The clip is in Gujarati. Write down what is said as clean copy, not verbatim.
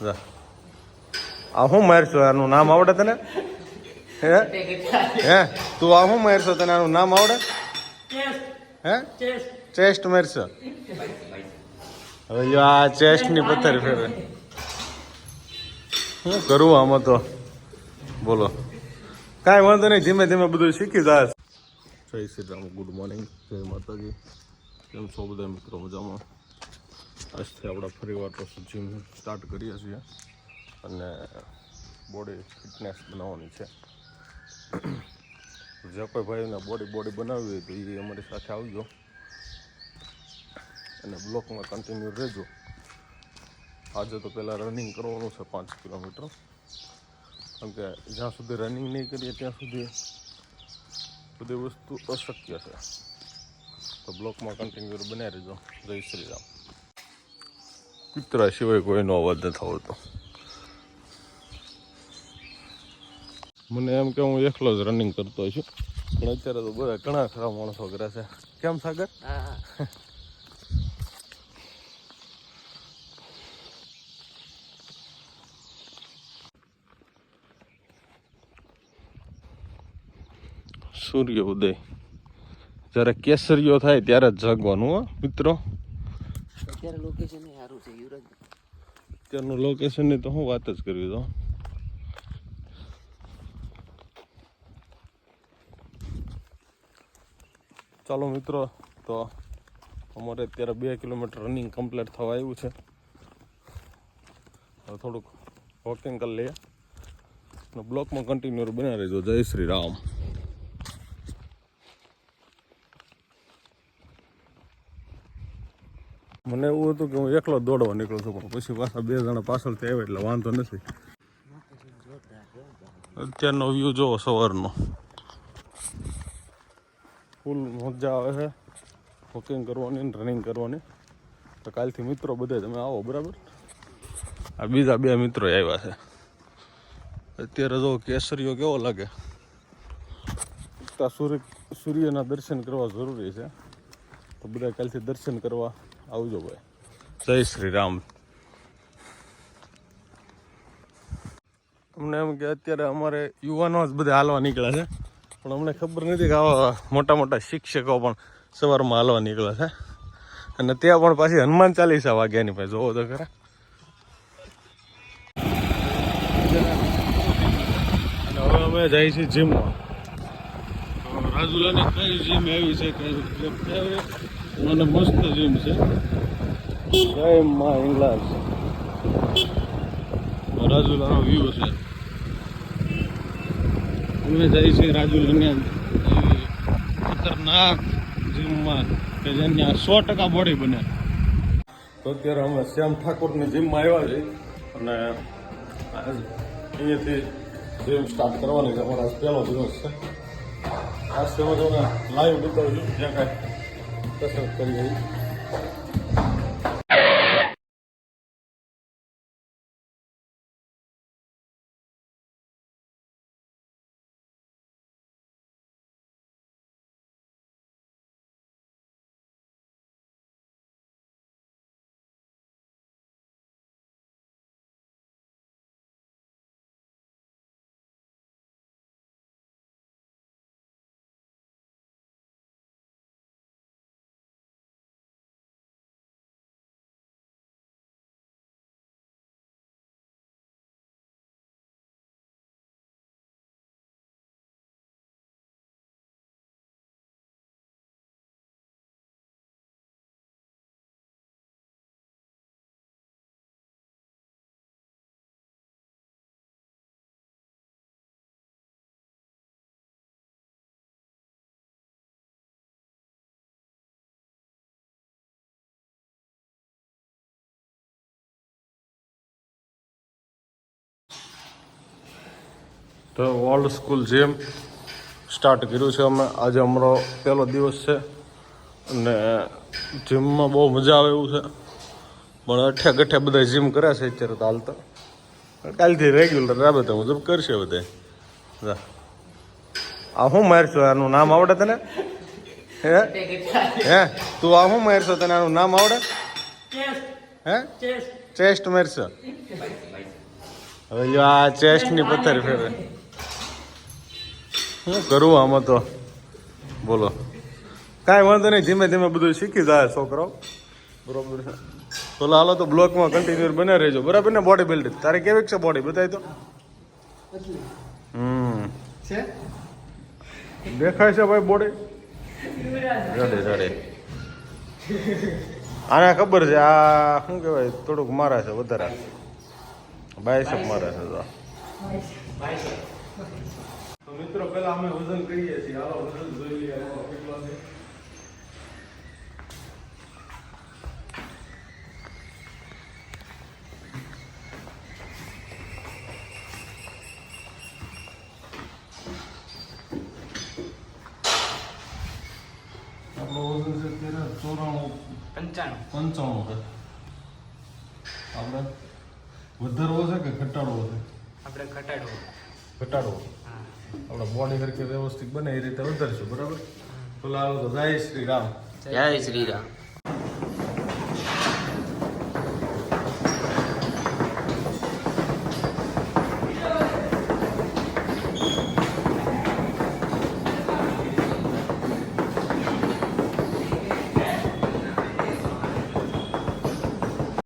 જા આ શું મારશો? આનું નામ આવડે તને? હે હે તું આ શું મારશો? તને આનું નામ આવડે? હે ચેસ્ટ મારશો? હવે આ ચેસ્ટ ની પથ્થર ફેરવે. શું કરવું આમાં તો? બોલો, કાંઈ વાંધો નહીં, ધીમે ધીમે બધું શીખી જાય. જય શ્રી રામ, ગુડ મોર્નિંગ, જય માતાજી. કેમ છો બધા મિત્રો? મજામાં? આજથી આપણે ફરી વાર તો જીમ સ્ટાર્ટ કરીએ છીએ અને બોડી ફિટનેસ બનાવવાની છે. જે કોઈ ભાઈને બોડી બનાવવી હોય તો એ અમારી સાથે આવજો અને બ્લોકમાં કન્ટિન્યુ રહેજો. આજે તો પહેલાં રનિંગ કરવાનું છે 5 કિલોમીટર, કેમ કે જ્યાં સુધી રનિંગ નહીં કરીએ ત્યાં સુધી બધી વસ્તુ અશક્ય છે. તો બ્લોકમાં કન્ટિન્યુ બનાવી રહેજો. જય શ્રી રામ. કૂતરા સિવાય કોઈનો અવાજ નથી આવતો. મને એમ કે હું એકલો જ રનિંગ કરતો છું, પણ અત્યારે તો બધા ઘણા ખરા માણસો કરે છે. કેમ સાગર? સૂર્ય ઉદય જ્યારે કેસરીયો થાય ત્યારે જ જાગવાનું. હો મિત્રો, અત્યારે લોકેશન સારું છે યુવરાજ. અત્યારનું લોકેશનની તો હું વાત જ કરવી તો. ચાલો મિત્રો, તો અમારે અત્યારે 2 કિલોમીટર રનિંગ કમ્પ્લીટ થવા આવ્યું છે. હવે થોડુંક વોકિંગ કરી લઈએ અને બ્લોકમાં કન્ટિન્યુ બનાવી રહેજો. જય શ્રી રામ. મને એવું હતું કે હું એકલો દોડવા નીકળું છું, પણ પછી પાછા 2 જણા પાછળથી આવ્યા એટલે વાંધો નથી. અત્યારનો વ્યૂ જોવો સવારનો, ફૂલ મજા આવે છે વોકિંગ કરવાની ને રનિંગ કરવાની. તો કાલથી મિત્રો બધા તમે આવો, બરાબર? આ બીજા 2 મિત્રો આવ્યા છે. અત્યારે જો કેસરીઓ કેવો લાગે. સૂર્યના દર્શન કરવા જરૂરી છે, તો બધા કાલથી દર્શન કરવા આવજો ભાઈ. જય શ્રી રામ. અમને એમ કે અત્યારે અમારે યુવાનો જ બધા હાલવા નીકળ્યા છે, પણ અમને ખબર નથી કે આવા મોટા મોટા શિક્ષકો પણ સવારમાં હાલવા નીકળ્યા છે. અને ત્યાં પણ પાછી હનુમાન ચાલીસા વાગ્યાની પાસે જોવો તો ખરા. અને હવે અમે જઈએ છીએ જીમમાં. રાજુલાની કઈ જીમ એવી છે કે મને મસ્ત જીમ છે. જય માં ઇંગ્લાસ. રાજુલાનો વ્યૂ છે. અમે જઈએ છીએ રાજુલાની ખતરનાક જીમમાં કે જેની 100% બોડી બને. તો અત્યારે અમે શ્યામ ઠાકોરની જીમમાં આવ્યા છીએ અને અહીંયાથી જીમ સ્ટાર્ટ કરવાની છે. અમારા પહેલો દિવસ છે. આ સેવા તમે લાઈવ બતાવજો જ્યાં કાંઈ કસરત કરી ગઈ. તો ઓલ્ડ સ્કૂલ જીમ સ્ટાર્ટ કર્યું છે અમે. આજે અમારો પહેલો દિવસ છે અને જીમમાં બહુ મજા આવે એવું છે. પણ અઠે ગઠે બધા જીમ કરે છે અત્યારે તો હાલતા. કાલથી રેગ્યુલર રાબતા મુજબ કરશે બધા. આ શું મારશો? આનું નામ આવડે તને? હે હે તું આ શું મારશો? તને આનું નામ આવડે? હે ચેસ્ટ મારશો હવે જો આ ચેસ્ટની પથ્થર ફેરે શું કરવું આમાં તો બોલો કાંઈ વાંધો નહીં ધીમે ધીમે બધું શીખી જાય છોકરો બરોબર છે તો હાલો તો બ્લોકમાં કન્ટિન્યુ બને રહેજો બરાબર ને બોડી બિલ્ડિંગ તારે કેવી છે બોડી બતાવી તો દેખાય છે ભાઈ બોડી રેડી રેડી આને ખબર છે આ શું કહેવાય થોડુંક મારે છે વધારે બાયસેપ મારે છે તો મિત્રો પેલા અમે વજન કરીએ છીએ હાલો વજન જોઈ લઈએ કેટલો છે આપણો વજન છે અત્યારે 95 છે આપણે વધારવો છે કે ઘટાડવો છે આપણે ઘટાડવો ઘટાડવો આપણે બોડી હરકે વ્યવસ્થિત બને એ રીતે વધારશું બરાબર તો લાલો તો જય શ્રી રામ જય શ્રી રામ